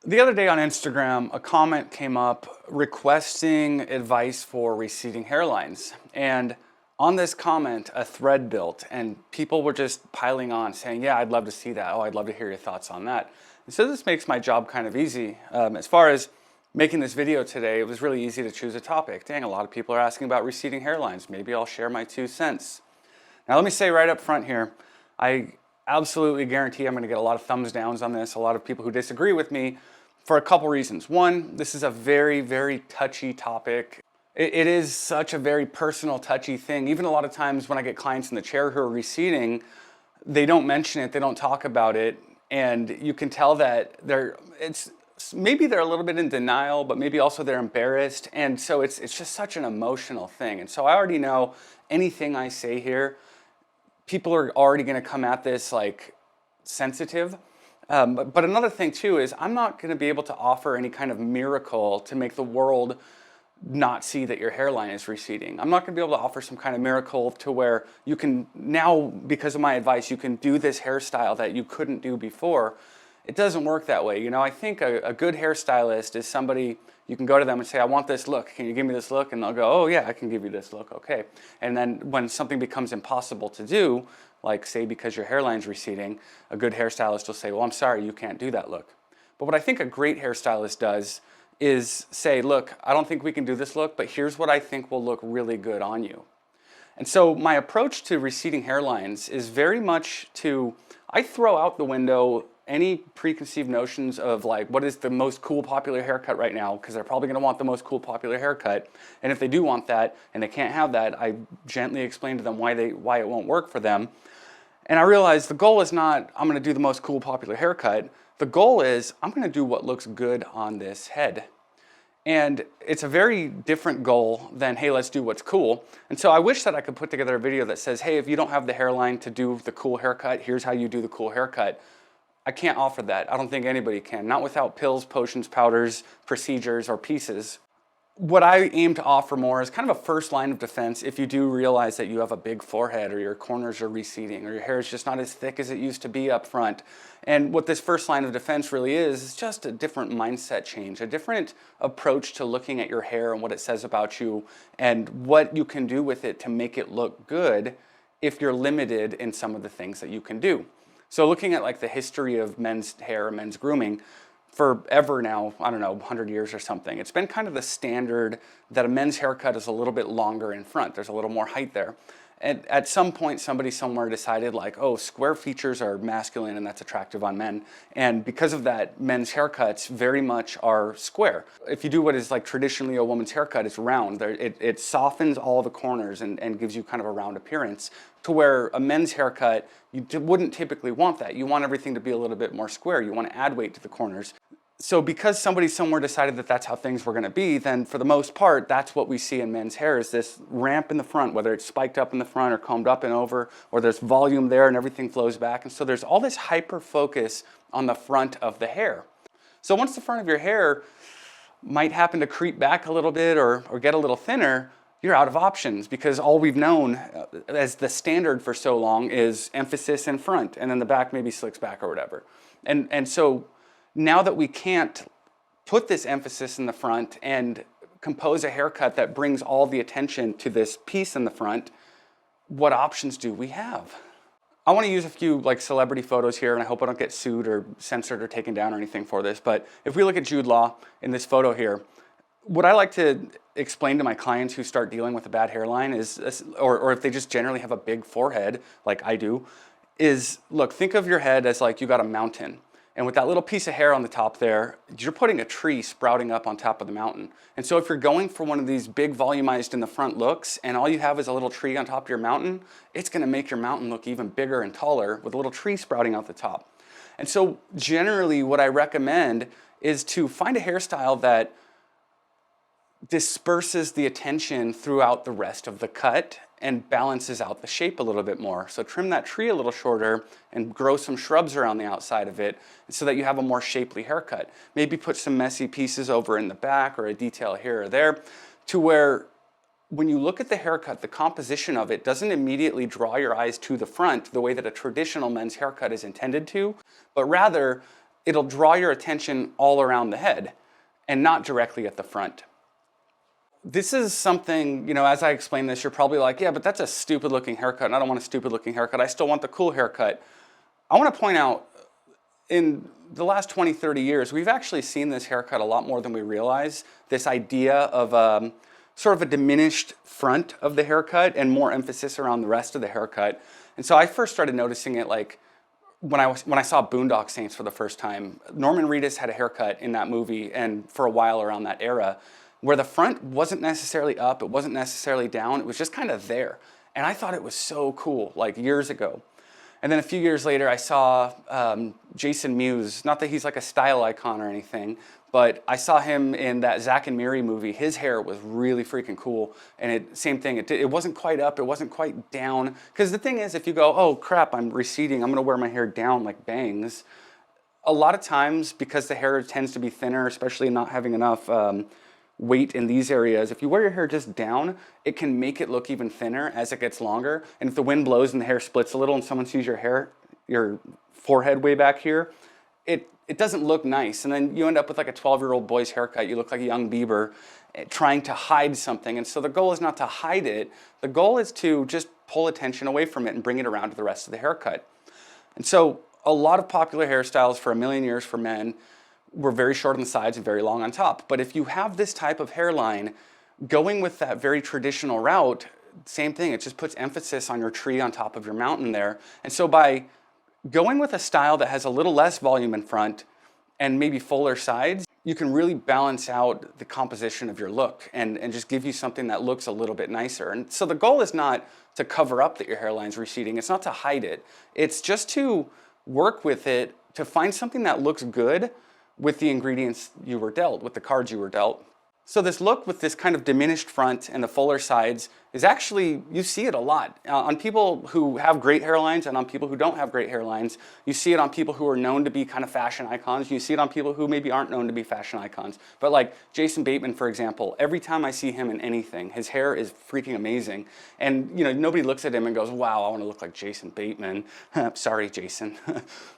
The other day on Instagram, a comment came up requesting advice for receding hairlines. And on this comment, a thread built, and people were just piling on saying, yeah, I'd love to see that. Oh, I'd love to hear your thoughts on that. And so this makes my job kind of easy. As far as making this video today, it was really easy to choose a topic. Dang, a lot of people are asking about receding hairlines. Maybe I'll share my 2 cents. Now, let me say right up front here, I absolutely guarantee I'm going to get a lot of thumbs downs on this, a lot of people who disagree with me for a couple reasons. One, this is a very, very touchy topic. It is such a very personal, touchy thing. Even a lot of times when I get clients in the chair who are receding, they don't mention it, they don't talk about it, and you can tell that maybe they're a little bit in denial, but maybe also they're embarrassed, and so it's just such an emotional thing. And so I already know anything I say here, people are already going to come at this like sensitive. But another thing too is I'm not going to be able to offer any kind of miracle to make the world not see that your hairline is receding. I'm not going to be able to offer some kind of miracle to where you can now, because of my advice, you can do this hairstyle that you couldn't do before. It doesn't work that way. You know, I think a good hairstylist is somebody you can go to them and say, I want this look. Can you give me this look? And they'll go, oh yeah, I can give you this look. Okay. And then when something becomes impossible to do, like say because your hairline's receding, a good hairstylist will say, well, I'm sorry, you can't do that look. But what I think a great hairstylist does is say, look, I don't think we can do this look, but here's what I think will look really good on you. And so my approach to receding hairlines is very much I throw out the window any preconceived notions of like what is the most cool popular haircut right now, because they're probably going to want the most cool popular haircut. And if they do want that and they can't have that, I gently explain to them why it won't work for them. And I realize the goal is not I'm going to do the most cool popular haircut. The goal is I'm going to do what looks good on this head. And it's a very different goal than, hey, let's do what's cool. And so I wish that I could put together a video that says, hey, if you don't have the hairline to do the cool haircut, here's how you do the cool haircut. I can't offer that. I don't think anybody can. Not without pills, potions, powders, procedures, or pieces. What I aim to offer more is kind of a first line of defense if you do realize that you have a big forehead or your corners are receding or your hair is just not as thick as it used to be up front. And what this first line of defense really is just a different mindset change, a different approach to looking at your hair and what it says about you and what you can do with it to make it look good if you're limited in some of the things that you can do. So looking at like the history of men's hair, men's grooming, forever now, I don't know, 100 years or something, it's been kind of the standard that a men's haircut is a little bit longer in front. There's a little more height there. And at some point, somebody somewhere decided like, oh, square features are masculine and that's attractive on men. And because of that, men's haircuts very much are square. If you do what is like traditionally a woman's haircut, it's round. It softens all the corners and gives you kind of a round appearance, to where a men's haircut, you wouldn't typically want that. You want everything to be a little bit more square. You want to add weight to the corners. So because somebody somewhere decided that that's how things were going to be, then for the most part, that's what we see in men's hair, is this ramp in the front, whether it's spiked up in the front or combed up and over, or there's volume there and everything flows back. And so there's all this hyper focus on the front of the hair. So once the front of your hair might happen to creep back a little bit or get a little thinner, you're out of options, because all we've known as the standard for so long is emphasis in front, and then the back maybe slicks back or whatever. And so now that we can't put this emphasis in the front and compose a haircut that brings all the attention to this piece in the front, what options do we have? I want to use a few like celebrity photos here, and I hope I don't get sued or censored or taken down or anything for this, but if we look at Jude Law in this photo here, what I like to explain to my clients who start dealing with a bad hairline is, or if they just generally have a big forehead like I do, is look, think of your head as like you got a mountain. And with that little piece of hair on the top there, you're putting a tree sprouting up on top of the mountain. And so if you're going for one of these big volumized in the front looks and all you have is a little tree on top of your mountain, it's gonna make your mountain look even bigger and taller with a little tree sprouting out the top. And so generally what I recommend is to find a hairstyle that disperses the attention throughout the rest of the cut and balances out the shape a little bit more. So trim that tree a little shorter and grow some shrubs around the outside of it so that you have a more shapely haircut. Maybe put some messy pieces over in the back or a detail here or there, to where when you look at the haircut, the composition of it doesn't immediately draw your eyes to the front the way that a traditional men's haircut is intended to, but rather it'll draw your attention all around the head and not directly at the front. This is something, as I explain this, you're probably like, yeah, but that's a stupid looking haircut, and I don't want a stupid looking haircut. I still want the cool haircut. I want to point out, in the last 20, 30 years, we've actually seen this haircut a lot more than we realize. This idea of sort of a diminished front of the haircut and more emphasis around the rest of the haircut. And so I first started noticing it like when I saw Boondock Saints for the first time. Norman Reedus had a haircut in that movie, and for a while around that era, where the front wasn't necessarily up, it wasn't necessarily down, it was just kind of there. And I thought it was so cool, like years ago. And then a few years later, I saw Jason Mewes. Not that he's like a style icon or anything, but I saw him in that Zack and Miri movie. His hair was really freaking cool. And same thing, it wasn't quite up, it wasn't quite down. Because the thing is, if you go, oh crap, I'm receding, I'm gonna wear my hair down like bangs. A lot of times, because the hair tends to be thinner, especially not having enough weight in these areas, if you wear your hair just down, it can make it look even thinner as it gets longer. And if the wind blows and the hair splits a little and someone sees your forehead way back here, it doesn't look nice. And then you end up with like a 12-year-old boy's haircut. You look like a young Bieber trying to hide something. And so the goal is not to hide it. The goal is to just pull attention away from it and bring it around to the rest of the haircut. And so a lot of popular hairstyles for a million years for men were very short on the sides and very long on top. But if you have this type of hairline, going with that very traditional route, same thing, it just puts emphasis on your tree on top of your mountain there. And so by going with a style that has a little less volume in front and maybe fuller sides, you can really balance out the composition of your look and just give you something that looks a little bit nicer. And so the goal is not to cover up that your hairline's receding, it's not to hide it, it's just to work with it to find something that looks good with the ingredients you were dealt, with the cards you were dealt. So this look with this kind of diminished front and the fuller sides is actually, you see it a lot. On people who have great hairlines and on people who don't have great hairlines. You see it on people who are known to be kind of fashion icons. You see it on people who maybe aren't known to be fashion icons. But like Jason Bateman, for example, every time I see him in anything, his hair is freaking amazing. And nobody looks at him and goes, wow, I want to look like Jason Bateman. Sorry, Jason.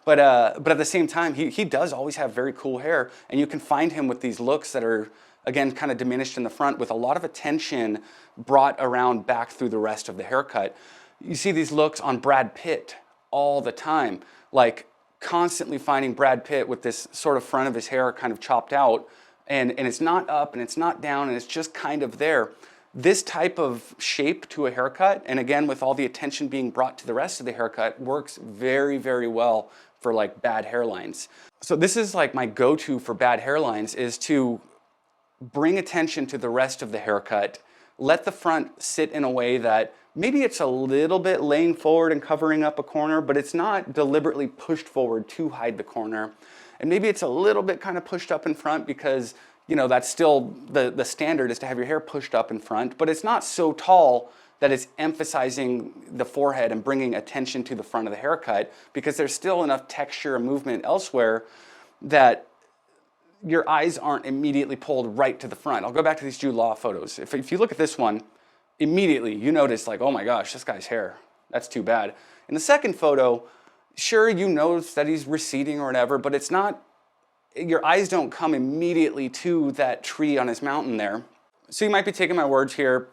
But at the same time, he does always have very cool hair. And you can find him with these looks that are, again, kind of diminished in the front with a lot of attention brought around back through the rest of the haircut. You see these looks on Brad Pitt all the time, like constantly finding Brad Pitt with this sort of front of his hair kind of chopped out, and it's not up and it's not down and it's just kind of there. This type of shape to a haircut, and again with all the attention being brought to the rest of the haircut, works very, very well for like bad hairlines. So this is like my go-to for bad hairlines, is to bring attention to the rest of the haircut, let the front sit in a way that maybe it's a little bit laying forward and covering up a corner, but it's not deliberately pushed forward to hide the corner. And maybe it's a little bit kind of pushed up in front because, that's still the standard is to have your hair pushed up in front, but it's not so tall that it's emphasizing the forehead and bringing attention to the front of the haircut, because there's still enough texture and movement elsewhere that your eyes aren't immediately pulled right to the front. I'll go back to these Jude Law photos. If you look at this one, immediately you notice like, oh my gosh, this guy's hair, that's too bad. In the second photo, sure, you notice that he's receding or whatever, but it's not, your eyes don't come immediately to that tree on his mountain there. So you might be taking my words here,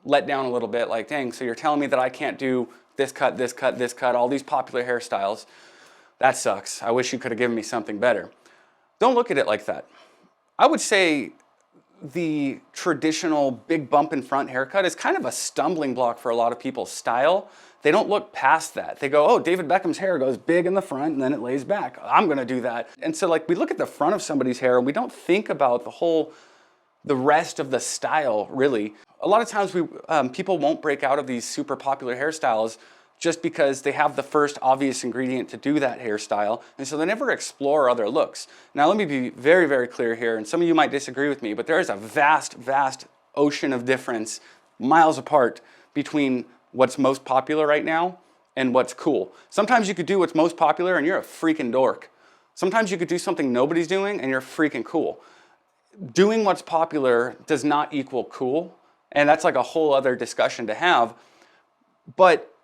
let down a little bit, like, dang, so you're telling me that I can't do this cut, this cut, this cut, all these popular hairstyles. That sucks. I wish you could have given me something better. Don't look at it like that. I would say the traditional big bump in front haircut is kind of a stumbling block for a lot of people's style. They don't look past that. They go, oh, David Beckham's hair goes big in the front and then it lays back. I'm gonna do that. And so like we look at the front of somebody's hair and we don't think about the rest of the style really. A lot of times people won't break out of these super popular hairstyles just because they have the first obvious ingredient to do that hairstyle, and so they never explore other looks. Now let me be very, very clear here, and some of you might disagree with me, but there is a vast, vast ocean of difference, miles apart, between what's most popular right now and what's cool. Sometimes you could do what's most popular and you're a freaking dork. Sometimes you could do something nobody's doing and you're freaking cool. Doing what's popular does not equal cool, and that's like a whole other discussion to have, but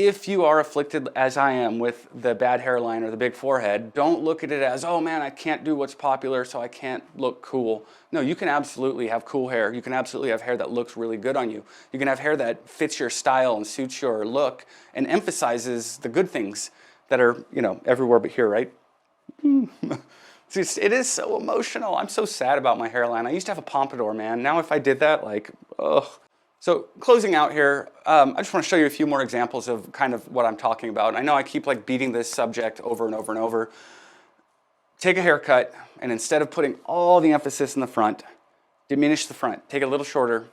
if you are afflicted as I am with the bad hairline or the big forehead, don't look at it as, oh man, I can't do what's popular, so I can't look cool. No, you can absolutely have cool hair. You can absolutely have hair that looks really good on you. You can have hair that fits your style and suits your look and emphasizes the good things that are, you know, everywhere but here, right? It is so emotional. I'm so sad about my hairline. I used to have a pompadour, man. Now if I did that, like, ugh. So closing out here, I just want to show you a few more examples of kind of what I'm talking about. I know I keep like beating this subject over and over and over. Take a haircut, and instead of putting all the emphasis in the front, diminish the front. Take it a little shorter,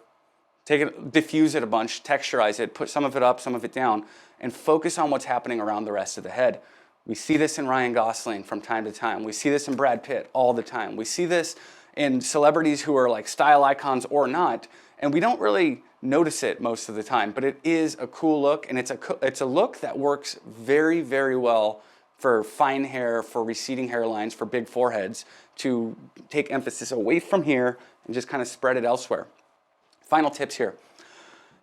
diffuse it a bunch, texturize it, put some of it up, some of it down, and focus on what's happening around the rest of the head. We see this in Ryan Gosling from time to time. We see this in Brad Pitt all the time. We see this in celebrities who are like style icons or not, and we don't really notice it most of the time, but it is a cool look, and it's a look that works very, very well for fine hair, for receding hairlines, for big foreheads, to take emphasis away from here and just kind of spread it elsewhere. Final tips here.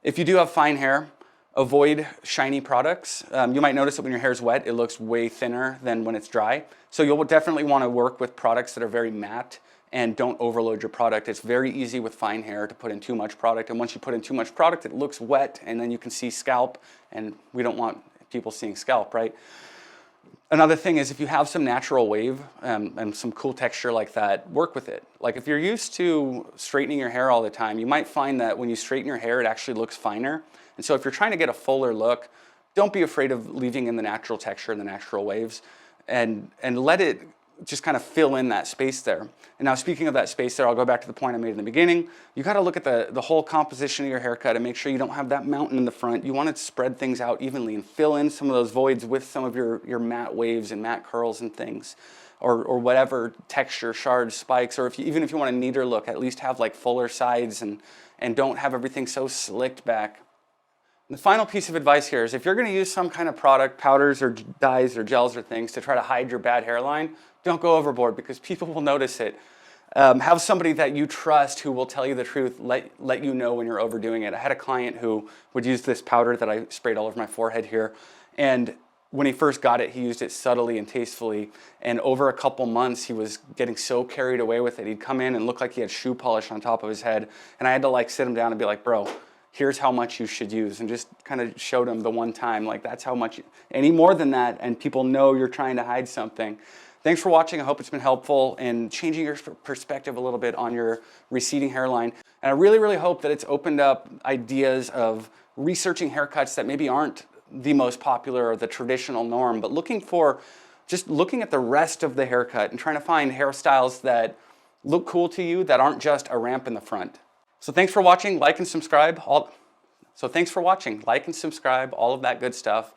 If you do have fine hair, avoid shiny products. You might notice that when your hair is wet, it looks way thinner than when it's dry. So you'll definitely want to work with products that are very matte, and don't overload your product. It's very easy with fine hair to put in too much product, and once you put in too much product, it looks wet, and then you can see scalp, and we don't want people seeing scalp, right? Another thing is if you have some natural wave and some cool texture like that, work with it. Like if you're used to straightening your hair all the time, you might find that when you straighten your hair, it actually looks finer. And so if you're trying to get a fuller look, don't be afraid of leaving in the natural texture and the natural waves, and let it just kind of fill in that space there. And now speaking of that space there, I'll go back to the point I made in the beginning. You got to look at the whole composition of your haircut and make sure you don't have that mountain in the front. You want to spread things out evenly and fill in some of those voids with some of your matte waves and matte curls and things, or whatever texture, shards, spikes, or even if you want a neater look, at least have like fuller sides and don't have everything so slicked back. The final piece of advice here is if you're going to use some kind of product, powders or dyes or gels or things to try to hide your bad hairline, don't go overboard because people will notice it. Have somebody that you trust who will tell you the truth, let you know when you're overdoing it. I had a client who would use this powder that I sprayed all over my forehead here, and when he first got it, he used it subtly and tastefully, and over a couple months, he was getting so carried away with it. He'd come in and look like he had shoe polish on top of his head, and I had to like sit him down and be like, bro, here's how much you should use, and just kind of showed him the one time, like that's how much, any more than that, and people know you're trying to hide something. Thanks for watching. I hope it's been helpful in changing your perspective a little bit on your receding hairline. And I really, really hope that it's opened up ideas of researching haircuts that maybe aren't the most popular or the traditional norm, but looking at the rest of the haircut and trying to find hairstyles that look cool to you that aren't just a ramp in the front. So thanks for watching. Like and subscribe. All of that good stuff.